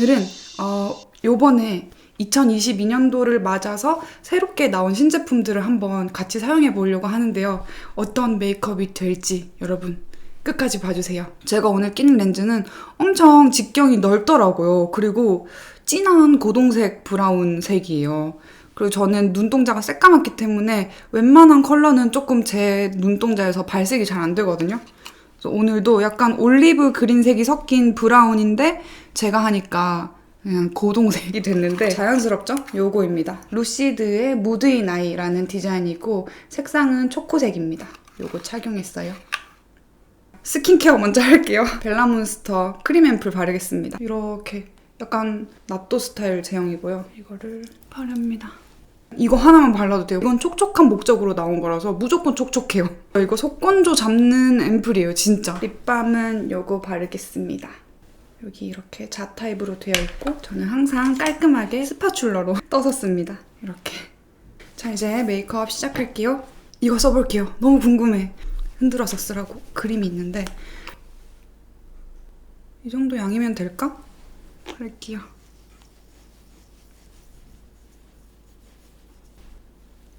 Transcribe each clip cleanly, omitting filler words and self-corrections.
오늘은 요번에 2022년도를 맞아서 새롭게 나온 신제품들을 한번 같이 사용해 보려고 하는데요. 어떤 메이크업이 될지 여러분 끝까지 봐주세요. 제가 오늘 끼는 렌즈는 엄청 직경이 넓더라고요. 그리고 진한 고동색 브라운 색이에요. 그리고 저는 눈동자가 새까맣기 때문에 웬만한 컬러는 조금 제 눈동자에서 발색이 잘 안 되거든요. 그래서 오늘도 약간 올리브 그린색이 섞인 브라운인데 제가 하니까 그냥 고동색이 됐는데 자연스럽죠? 요거입니다. 루시드의 무드 인 아이라는 디자인이고 색상은 초코색입니다. 요거 착용했어요. 스킨케어 먼저 할게요. 벨라몬스터 크림 앰플 바르겠습니다. 이렇게 약간 낫또 스타일 제형이고요. 이거를 바릅니다. 이거 하나만 발라도 돼요. 이건 촉촉한 목적으로 나온 거라서 무조건 촉촉해요. 이거 속건조 잡는 앰플이에요, 진짜. 립밤은 요거 바르겠습니다. 여기 이렇게 자 타입으로 되어 있고 저는 항상 깔끔하게 스파츌러로 떠서 씁니다. 이렇게. 자, 이제 메이크업 시작할게요. 이거 써볼게요. 너무 궁금해. 흔들어서 쓰라고 그림이 있는데 이 정도 양이면 될까? 할게요.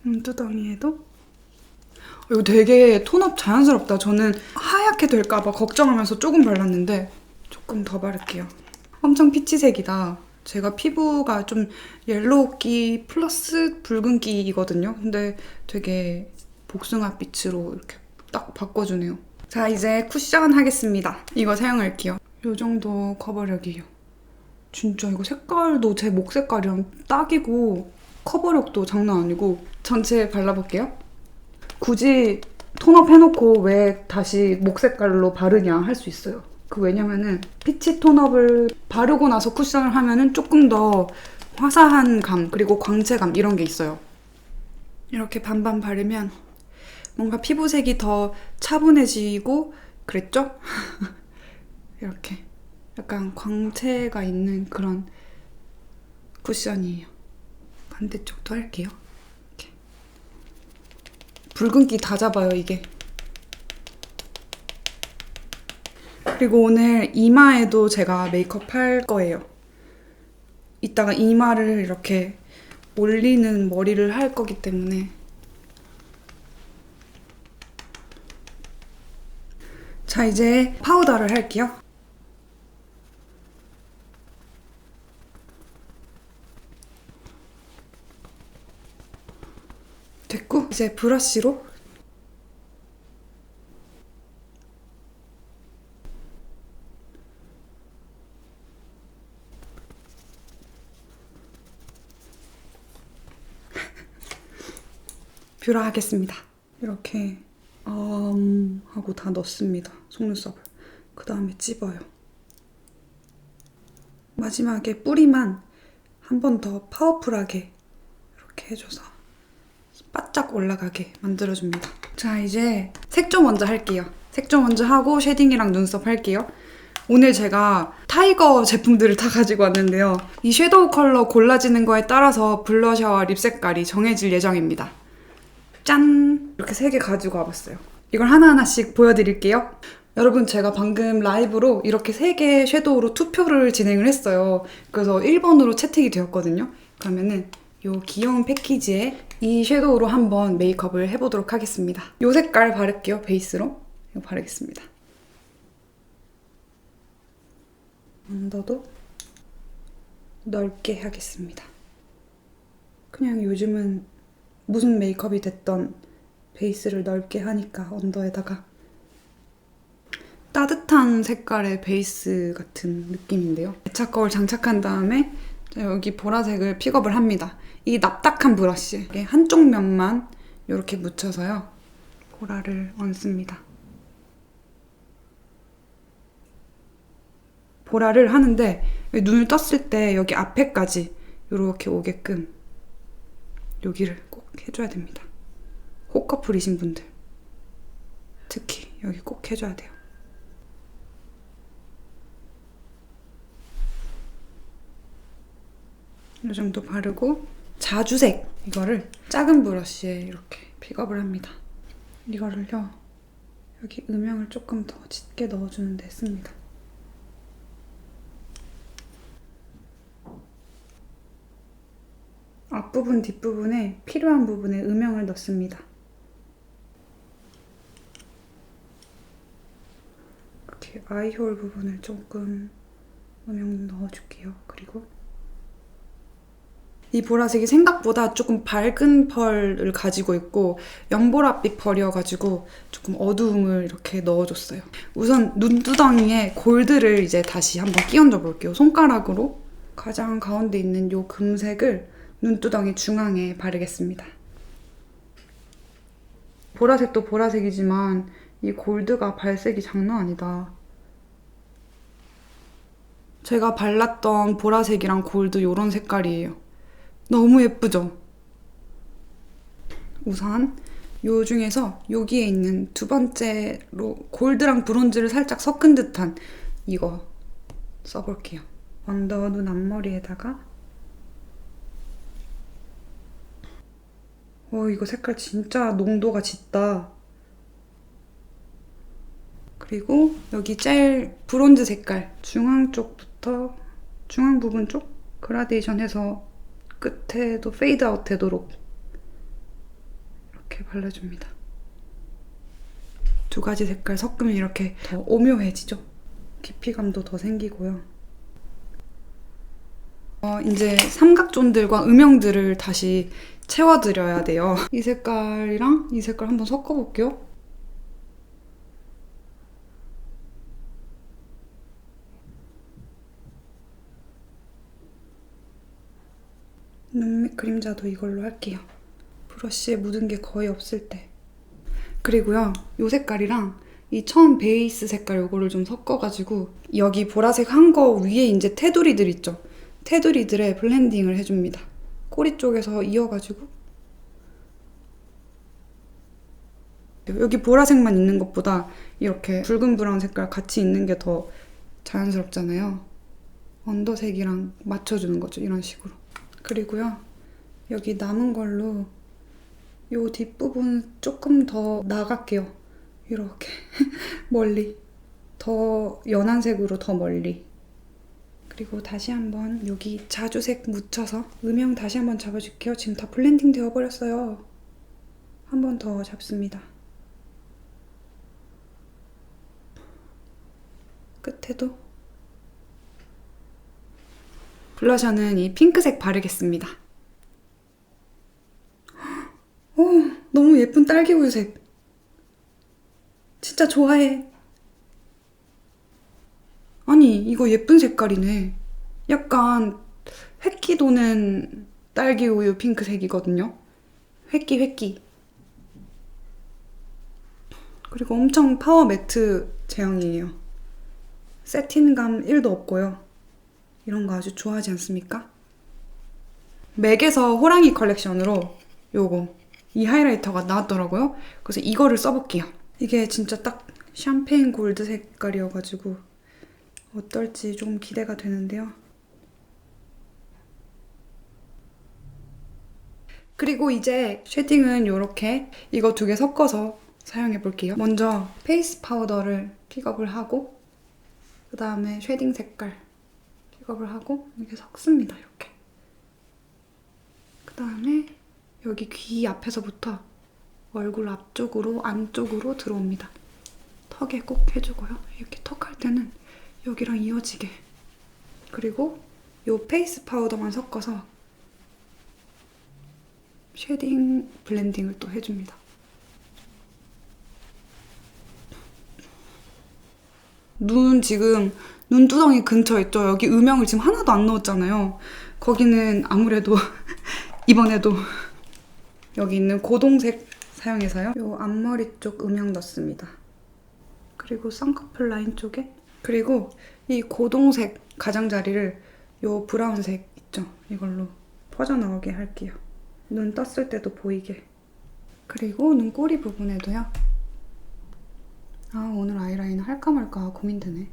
눈두덩이에도 이거 되게 톤업 자연스럽다. 저는 하얗게 될까봐 걱정하면서 조금 발랐는데 조금 더 바를게요. 엄청 피치색이다. 제가 피부가 좀 옐로우기 플러스 붉은기이거든요. 근데 되게 복숭아빛으로 이렇게 딱 바꿔주네요. 자, 이제 쿠션 하겠습니다. 이거 사용할게요. 이 정도 커버력이에요. 진짜 이거 색깔도 제 목 색깔이랑 딱이고 커버력도 장난 아니고 전체 발라볼게요. 굳이 톤업 해놓고 왜 다시 목 색깔로 바르냐 할 수 있어요. 왜냐면은 피치 톤업을 바르고 나서 쿠션을 하면은 조금 더 화사한 감 그리고 광채감 이런 게 있어요. 이렇게 반반 바르면 뭔가 피부색이 더 차분해지고 그랬죠? 이렇게 약간 광채가 있는 그런 쿠션이에요. 반대쪽도 할게요. 이렇게. 붉은기 다 잡아요, 이게. 그리고 오늘 이마에도 제가 메이크업 할 거예요. 이따가 이마를 이렇게 올리는 머리를 할 거기 때문에 자, 이제 파우더를 할게요. 됐고 이제 브러쉬로 뷰러 하겠습니다. 이렇게 하고 다 넣습니다. 속눈썹을. 그 다음에 찝어요. 마지막에 뿌리만 한 번 더 파워풀하게 이렇게 해줘서 바짝 올라가게 만들어줍니다. 자, 이제 색조 먼저 할게요. 색조 먼저 하고 쉐딩이랑 눈썹 할게요. 오늘 제가 타이거 제품들을 다 가지고 왔는데요. 이 섀도우 컬러 골라지는 거에 따라서 블러셔와 립 색깔이 정해질 예정입니다. 짠! 이렇게 3개 가지고 와봤어요. 이걸 하나하나씩 보여드릴게요. 여러분, 제가 방금 라이브로 이렇게 3개 섀도우로 투표를 진행을 했어요. 그래서 1번으로 채택이 되었거든요. 그러면은 이 귀여운 패키지에 이 섀도우로 한번 메이크업을 해보도록 하겠습니다. 이 색깔 바를게요, 베이스로. 이거 바르겠습니다. 언더도 넓게 하겠습니다. 그냥 요즘은 무슨 메이크업이 됐던 베이스를 넓게 하니까 언더에다가 따뜻한 색깔의 베이스 같은 느낌인데요. 대차 거울 장착한 다음에 여기 보라색을 픽업을 합니다. 이 납작한 브러쉬 한쪽 면만 이렇게 묻혀서요. 보라를 얹습니다. 보라를 하는데 눈을 떴을 때 여기 앞에까지 이렇게 오게끔 여기를 꼭 해줘야 됩니다. 호커풀이신 분들 특히 여기 꼭 해줘야 돼요. 이 정도 바르고 자주색 이거를 작은 브러쉬에 이렇게 픽업을 합니다. 이거를요 여기 음영을 조금 더 짙게 넣어주는 데 씁니다. 앞부분, 뒷부분에 필요한 부분에 음영을 넣습니다. 이렇게 아이홀 부분을 조금 음영 넣어줄게요. 그리고 이 보라색이 생각보다 조금 밝은 펄을 가지고 있고 연보라빛 펄이어가지고 조금 어두움을 이렇게 넣어줬어요. 우선 눈두덩이에 골드를 이제 다시 한번 끼얹어 볼게요. 손가락으로 가장 가운데 있는 이 금색을 눈두덩이 중앙에 바르겠습니다. 보라색도 보라색이지만 이 골드가 발색이 장난 아니다. 제가 발랐던 보라색이랑 골드 이런 색깔이에요. 너무 예쁘죠? 우선 요 중에서 여기에 있는 두 번째로 골드랑 브론즈를 살짝 섞은 듯한 이거 써볼게요. 언더 눈 앞머리에다가 이거 색깔 진짜 농도가 짙다. 그리고 여기 제일 브론즈 색깔 중앙 쪽부터 중앙 부분 쪽 그라데이션 해서 끝에도 페이드 아웃 되도록 이렇게 발라줍니다. 두 가지 색깔 섞으면 이렇게 더 오묘해지죠? 깊이감도 더 생기고요. 이제 삼각존들과 음영들을 다시 채워드려야 돼요. 이 색깔이랑 이 색깔 한번 섞어볼게요. 눈밑 그림자도 이걸로 할게요. 브러쉬에 묻은 게 거의 없을 때. 그리고요, 이 색깔이랑 이 처음 베이스 색깔 요거를 좀 섞어가지고 여기 보라색 한 거 위에 이제 테두리들 있죠? 테두리들에 블렌딩을 해줍니다. 꼬리 쪽에서 이어가지고 여기 보라색만 있는 것보다 이렇게 붉은 브라운 색깔 같이 있는 게 더 자연스럽잖아요. 언더색이랑 맞춰주는 거죠, 이런 식으로. 그리고요, 여기 남은 걸로 이 뒷부분 조금 더 나갈게요. 이렇게 멀리. 더 연한 색으로 더 멀리. 그리고 다시 한번 여기 자주색 묻혀서 음영 다시 한번 잡아줄게요. 지금 다 블렌딩 되어버렸어요. 한 번 더 잡습니다. 끝에도. 블러셔는 이 핑크색 바르겠습니다. 너무 예쁜 딸기 우유색. 진짜 좋아해. 아니, 이거 예쁜 색깔이네. 약간 획기 도는 딸기 우유 핑크색이거든요. 획기. 그리고 엄청 파워 매트 제형이에요. 세틴감 1도 없고요. 이런 거 아주 좋아하지 않습니까? 맥에서 호랑이 컬렉션으로 이 하이라이터가 나왔더라고요. 그래서 이거를 써볼게요. 이게 진짜 딱 샴페인 골드 색깔이어가지고 어떨지 좀 기대가 되는데요. 그리고 이제 쉐딩은 이렇게 이거 두 개 섞어서 사용해 볼게요. 먼저 페이스 파우더를 픽업을 하고 그 다음에 쉐딩 색깔 픽업을 하고 이렇게 섞습니다. 이렇게. 그 다음에 여기 귀 앞에서부터 얼굴 앞쪽으로 안쪽으로 들어옵니다. 턱에 꼭 해주고요. 이렇게 턱 할 때는 여기랑 이어지게. 그리고 이 페이스 파우더만 섞어서 쉐딩 블렌딩을 또 해줍니다. 눈 지금 눈두덩이 근처 있죠? 여기 음영을 지금 하나도 안 넣었잖아요. 거기는 아무래도 이번에도 여기 있는 고동색 사용해서요. 이 앞머리 쪽 음영 넣습니다. 그리고 쌍꺼풀 라인 쪽에 그리고 이 고동색 가장자리를 이 브라운색 있죠? 이걸로 퍼져나오게 할게요. 눈 떴을 때도 보이게. 그리고 눈꼬리 부분에도요. 오늘 아이라이너 할까 말까 고민되네.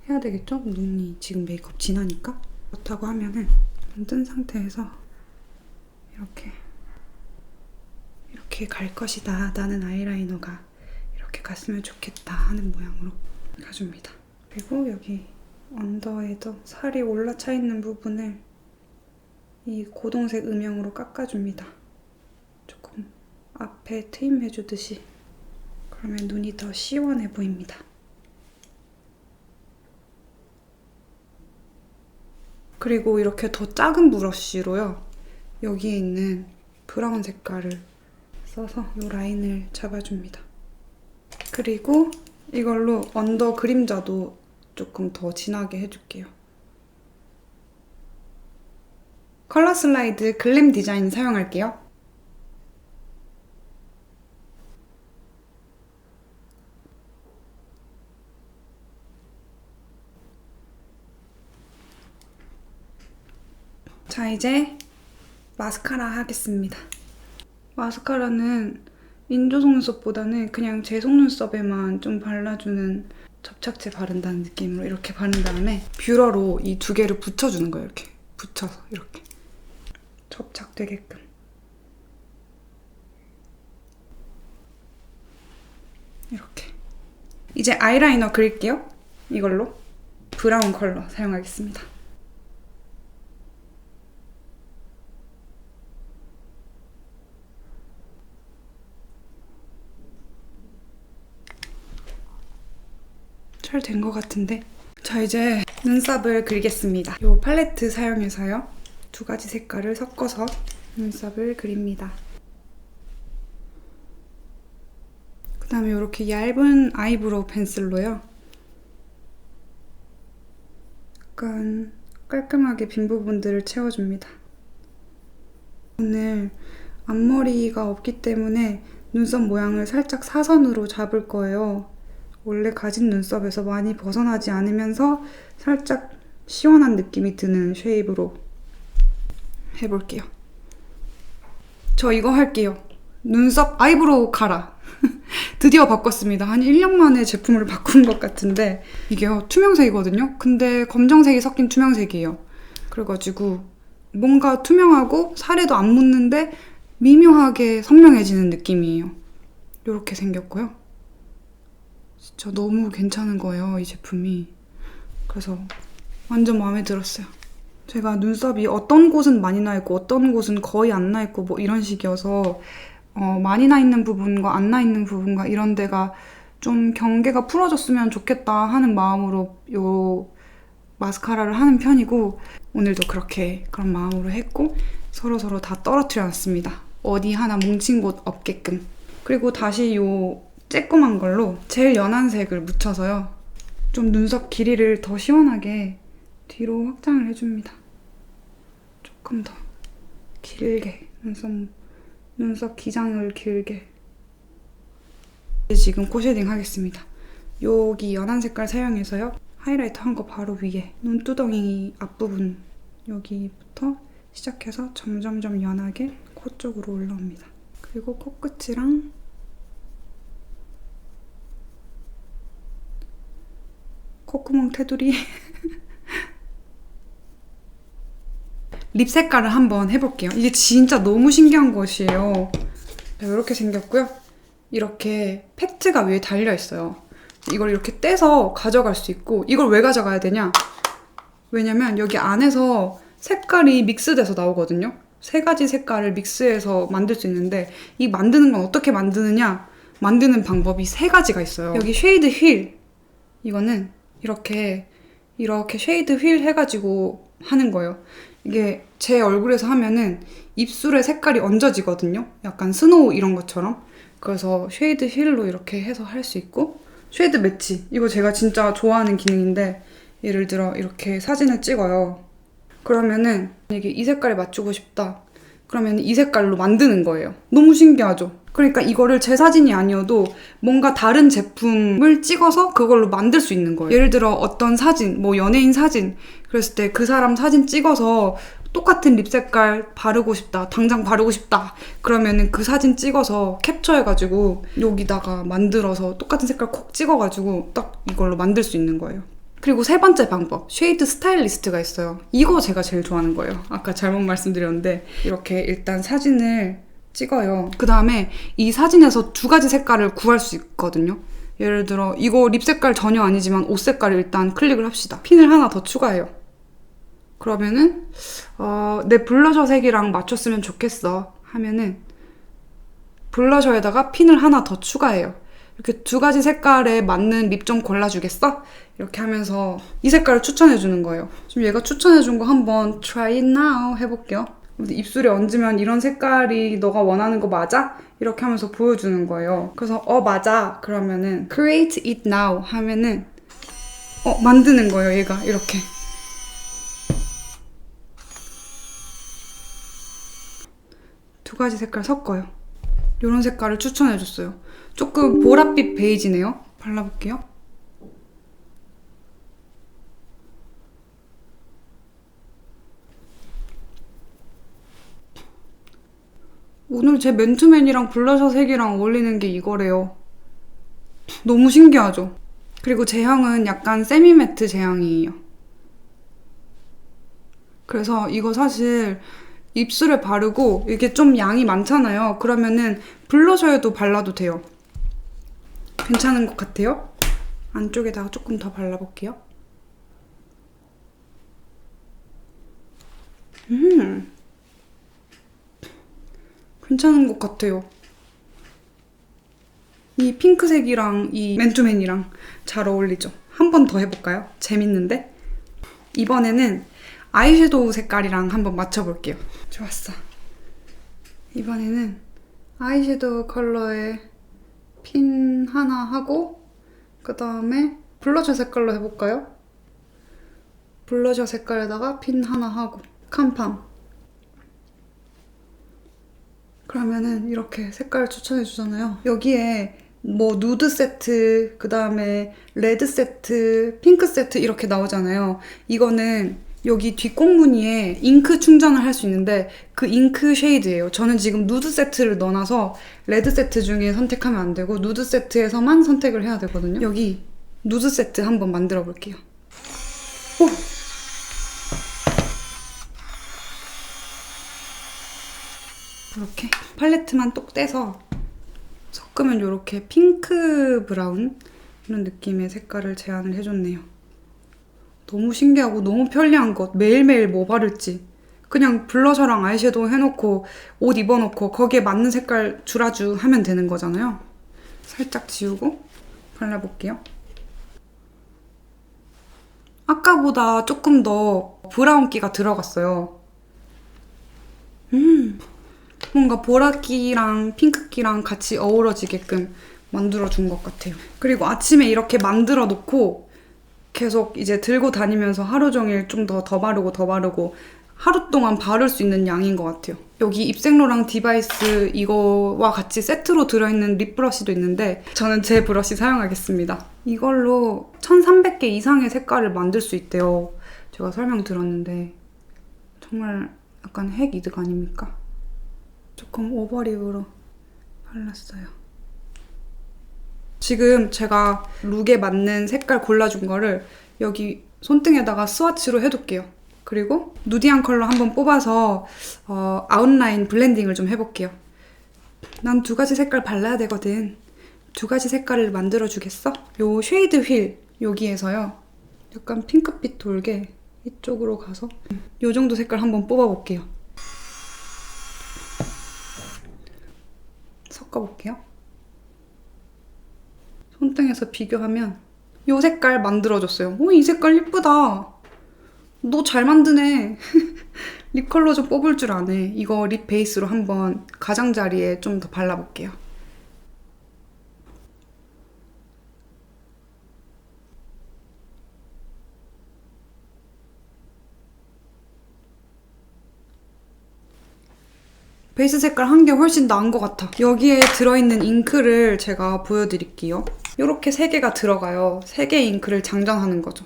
해야 되겠죠? 눈이 지금 메이크업 진하니까. 그렇다고 하면은 눈 뜬 상태에서 이렇게 갈 것이다. 나는 아이라이너가 이렇게 갔으면 좋겠다 하는 모양으로 가줍니다. 그리고 여기 언더에도 살이 올라차 있는 부분을 이 고동색 음영으로 깎아줍니다. 조금 앞에 트임해주듯이. 그러면 눈이 더 시원해 보입니다. 그리고 이렇게 더 작은 브러쉬로요. 여기에 있는 브라운 색깔을 써서 이 라인을 잡아줍니다. 그리고 이걸로 언더 그림자도 조금 더 진하게 해줄게요. 컬러 슬라이드 글램 디자인 사용할게요. 자, 이제 마스카라 하겠습니다. 마스카라는 인조 속눈썹보다는 그냥 제 속눈썹에만 좀 발라주는 접착제 바른다는 느낌으로 이렇게 바른 다음에 뷰러로 이 두 개를 붙여주는 거예요. 이렇게 붙여서 이렇게 접착되게끔. 이렇게. 이제 아이라이너 그릴게요. 이걸로 브라운 컬러 사용하겠습니다. 잘 된 것 같은데. 자, 이제 눈썹을 그리겠습니다. 이 팔레트 사용해서요. 두 가지 색깔을 섞어서 눈썹을 그립니다. 그 다음에 이렇게 얇은 아이브로우 펜슬로요. 약간 깔끔하게 빈 부분들을 채워줍니다. 오늘 앞머리가 없기 때문에 눈썹 모양을 살짝 사선으로 잡을 거예요. 원래 가진 눈썹에서 많이 벗어나지 않으면서 살짝 시원한 느낌이 드는 쉐입으로 해볼게요. 저 이거 할게요. 눈썹 아이브로우 카라. 드디어 바꿨습니다. 한 1년 만에 제품을 바꾼 것 같은데 이게요, 투명색이거든요? 근데 검정색이 섞인 투명색이에요. 그래가지고 뭔가 투명하고 살에도 안 묻는데 미묘하게 선명해지는 느낌이에요. 이렇게 생겼고요. 진짜 너무 괜찮은 거예요, 이 제품이. 그래서 완전 마음에 들었어요. 제가 눈썹이 어떤 곳은 많이 나 있고 어떤 곳은 거의 안 나 있고 뭐 이런 식이어서 많이 나 있는 부분과 안 나 있는 부분과 이런 데가 좀 경계가 풀어졌으면 좋겠다 하는 마음으로 요 마스카라를 하는 편이고, 오늘도 그런 마음으로 했고 서로서로 다 떨어뜨려 놨습니다. 어디 하나 뭉친 곳 없게끔. 그리고 다시 요 쬐끔한 걸로 제일 연한 색을 묻혀서요. 좀 눈썹 길이를 더 시원하게 뒤로 확장을 해줍니다. 조금 더 길게 눈썹 기장을 길게. 지금 코 쉐딩 하겠습니다. 여기 연한 색깔 사용해서요. 하이라이터 한 거 바로 위에 눈두덩이 앞부분 여기부터 시작해서 점점점 연하게 코 쪽으로 올라옵니다. 그리고 코끝이랑 콧구멍 테두리 립 색깔을 한번 해볼게요. 이게 진짜 너무 신기한 것이에요. 이렇게 생겼고요. 이렇게 팩트가 위에 달려있어요. 이걸 이렇게 떼서 가져갈 수 있고, 이걸 왜 가져가야 되냐? 왜냐면 여기 안에서 색깔이 믹스돼서 나오거든요. 세 가지 색깔을 믹스해서 만들 수 있는데, 이 만드는 건 어떻게 만드느냐? 만드는 방법이 세 가지가 있어요. 여기 쉐이드 휠. 이거는 이렇게 쉐이드 휠 해가지고 하는 거예요. 이게 제 얼굴에서 하면은 입술에 색깔이 얹어지거든요. 약간 스노우 이런 것처럼. 그래서 쉐이드 휠로 이렇게 해서 할 수 있고, 쉐이드 매치. 이거 제가 진짜 좋아하는 기능인데, 예를 들어 이렇게 사진을 찍어요. 그러면은 이게 이 색깔에 맞추고 싶다. 그러면 이 색깔로 만드는 거예요. 너무 신기하죠? 그러니까 이거를 제 사진이 아니어도 뭔가 다른 제품을 찍어서 그걸로 만들 수 있는 거예요. 예를 들어 어떤 사진, 뭐 연예인 사진, 그랬을 때 그 사람 사진 찍어서 똑같은 립 색깔 바르고 싶다, 당장 바르고 싶다, 그러면은 그 사진 찍어서 캡처해가지고 여기다가 만들어서 똑같은 색깔 콕 찍어가지고 딱 이걸로 만들 수 있는 거예요. 그리고 세 번째 방법, 쉐이드 스타일리스트가 있어요. 이거 제가 제일 좋아하는 거예요. 아까 잘못 말씀드렸는데, 이렇게 일단 사진을 찍어요. 그 다음에 이 사진에서 두 가지 색깔을 구할 수 있거든요. 예를 들어 이거 립 색깔 전혀 아니지만 옷 색깔을 일단 클릭을 합시다. 핀을 하나 더 추가해요. 그러면은 내 블러셔 색이랑 맞췄으면 좋겠어 하면은 블러셔에다가 핀을 하나 더 추가해요. 이렇게 두 가지 색깔에 맞는 립 좀 골라주겠어? 이렇게 하면서 이 색깔을 추천해주는 거예요. 지금 얘가 추천해준 거 한번 try it now 해볼게요. 입술에 얹으면 이런 색깔이 너가 원하는 거 맞아? 이렇게 하면서 보여주는 거예요. 그래서 맞아. 그러면은 create it now 하면은 만드는 거예요. 얘가 이렇게. 두 가지 색깔 섞어요. 이런 색깔을 추천해줬어요. 조금 보랏빛 베이지네요. 발라볼게요. 오늘 제 맨투맨이랑 블러셔 색이랑 어울리는 게 이거래요. 너무 신기하죠? 그리고 제형은 약간 세미매트 제형이에요. 그래서 이거 사실 입술에 바르고 이게 좀 양이 많잖아요. 그러면은 블러셔에도 발라도 돼요. 괜찮은 것 같아요. 안쪽에다가 조금 더 발라볼게요. 괜찮은 것 같아요. 이 핑크색이랑 이 맨투맨이랑 잘 어울리죠? 한 번 더 해볼까요? 재밌는데? 이번에는 아이섀도우 색깔이랑 한번 맞춰볼게요. 좋았어. 이번에는 아이섀도우 컬러에 핀 하나 하고 그 다음에 블러셔 색깔로 해볼까요? 블러셔 색깔에다가 핀 하나 하고 캄팜. 그러면은 이렇게 색깔 추천해 주잖아요. 여기에 뭐 누드 세트, 그 다음에 레드 세트, 핑크 세트 이렇게 나오잖아요. 이거는 여기 뒷꽁무니에 잉크 충전을 할 수 있는데 그 잉크 쉐이드예요. 저는 지금 누드 세트를 넣어놔서 레드 세트 중에 선택하면 안 되고 누드 세트에서만 선택을 해야 되거든요. 여기 누드 세트 한번 만들어 볼게요. 오! 이렇게 팔레트만 똑 떼서 섞으면 이렇게 핑크 브라운 이런 느낌의 색깔을 제안을 해줬네요. 너무 신기하고 너무 편리한 것. 매일매일 뭐 바를지 그냥 블러셔랑 아이섀도우 해놓고 옷 입어놓고 거기에 맞는 색깔 주라주 하면 되는 거잖아요. 살짝 지우고 발라볼게요. 아까보다 조금 더 브라운기가 들어갔어요. 뭔가 보라기랑 핑크기랑 같이 어우러지게끔 만들어준 것 같아요. 그리고 아침에 이렇게 만들어 놓고 계속 이제 들고 다니면서 하루 종일 좀 더 바르고 더 바르고 하루 동안 바를 수 있는 양인 것 같아요. 여기 입생로랑 디바이스 이거와 같이 세트로 들어있는 립 브러쉬도 있는데 저는 제 브러쉬 사용하겠습니다. 이걸로 1300개 이상의 색깔을 만들 수 있대요. 제가 설명 들었는데 정말 약간 핵 이득 아닙니까? 조금 오버립으로 발랐어요. 지금 제가 룩에 맞는 색깔 골라준 거를 여기 손등에다가 스와치로 해둘게요. 그리고 누디한 컬러 한번 뽑아서 아웃라인 블렌딩을 좀 해볼게요. 난 두 가지 색깔 발라야 되거든. 두 가지 색깔을 만들어주겠어? 요 쉐이드 휠 여기에서요. 약간 핑크빛 돌게 이쪽으로 가서 요 정도 색깔 한번 뽑아볼게요. 섞어볼게요. 손등에서 비교하면 이 색깔 만들어줬어요. 오, 이 색깔 예쁘다. 너 잘 만드네. 립 컬러 좀 뽑을 줄 아네. 이거 립 베이스로 한번 가장자리에 좀 더 발라볼게요. 베이스 색깔 한 개 훨씬 나은 것 같아. 여기에 들어있는 잉크를 제가 보여드릴게요. 이렇게 3개가 들어가요. 3개의 잉크를 장전하는 거죠.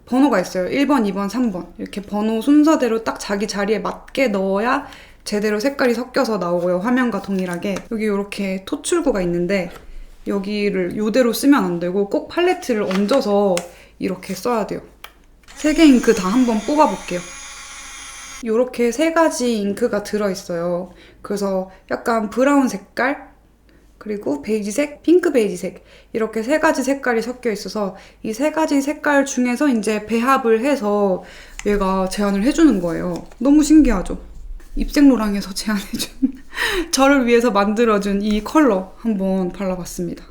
번호가 있어요. 1번, 2번, 3번. 이렇게 번호 순서대로 딱 자기 자리에 맞게 넣어야 제대로 색깔이 섞여서 나오고요. 화면과 동일하게. 여기 이렇게 토출구가 있는데 여기를 이대로 쓰면 안 되고 꼭 팔레트를 얹어서 이렇게 써야 돼요. 3개 잉크 다 한번 뽑아볼게요. 이렇게 3가지 잉크가 들어있어요. 그래서 약간 브라운 색깔, 그리고 베이지색, 핑크 베이지색 이렇게 3가지 색깔이 섞여 있어서 이 3가지 색깔 중에서 이제 배합을 해서 얘가 제안을 해주는 거예요. 너무 신기하죠? 입생로랑에서 제안해준 저를 위해서 만들어준 이 컬러 한번 발라봤습니다.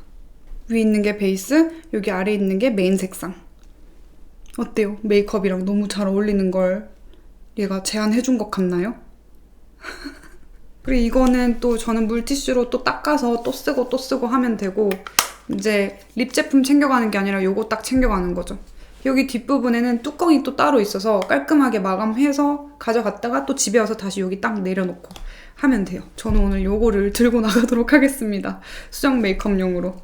위에 있는 게 베이스, 여기 아래 있는 게 메인 색상. 어때요? 메이크업이랑 너무 잘 어울리는 걸 얘가 제안해준 것 같나요? 그리고 이거는 또 저는 물티슈로 또 닦아서 또 쓰고 하면 되고, 이제 립 제품 챙겨가는 게 아니라 요거 딱 챙겨가는 거죠. 여기 뒷부분에는 뚜껑이 또 따로 있어서 깔끔하게 마감해서 가져갔다가 또 집에 와서 다시 여기 딱 내려놓고 하면 돼요. 저는 오늘 요거를 들고 나가도록 하겠습니다. 수정 메이크업용으로.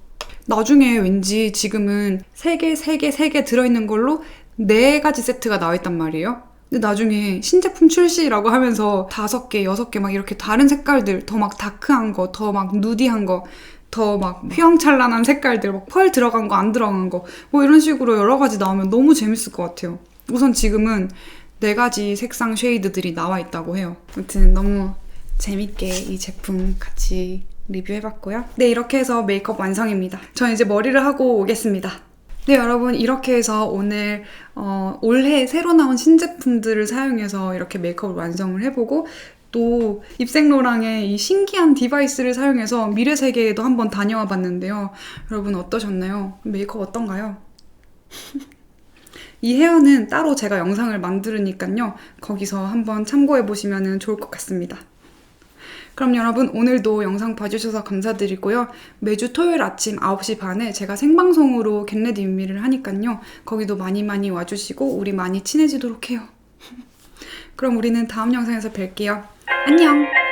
나중에 왠지 지금은 3개 들어있는 걸로 4가지 세트가 나와있단 말이에요. 근데 나중에 신제품 출시라고 하면서 5개, 6개 막 이렇게 다른 색깔들, 더 막 다크한 거, 더 막 누디한 거, 더 막 휘황찬란한 색깔들, 막 펄 들어간 거, 안 들어간 거, 뭐 이런 식으로 여러 가지 나오면 너무 재밌을 것 같아요. 우선 지금은 4가지 색상 쉐이드들이 나와 있다고 해요. 아무튼 너무 재밌게 이 제품 같이 리뷰해봤고요. 네, 이렇게 해서 메이크업 완성입니다. 저는 이제 머리를 하고 오겠습니다. 네, 여러분, 이렇게 해서 오늘 올해 새로 나온 신제품들을 사용해서 이렇게 메이크업을 완성을 해보고, 또 입생로랑의 이 신기한 디바이스를 사용해서 미래 세계에도 한번 다녀와 봤는데요. 여러분 어떠셨나요? 메이크업 어떤가요? 이 헤어는 따로 제가 영상을 만들으니까요. 거기서 한번 참고해 보시면 좋을 것 같습니다. 그럼 여러분, 오늘도 영상 봐주셔서 감사드리고요. 매주 토요일 아침 9시 반에 제가 생방송으로 겟레디 윤미를 하니까요. 거기도 많이 와주시고 우리 많이 친해지도록 해요. 그럼 우리는 다음 영상에서 뵐게요. 안녕!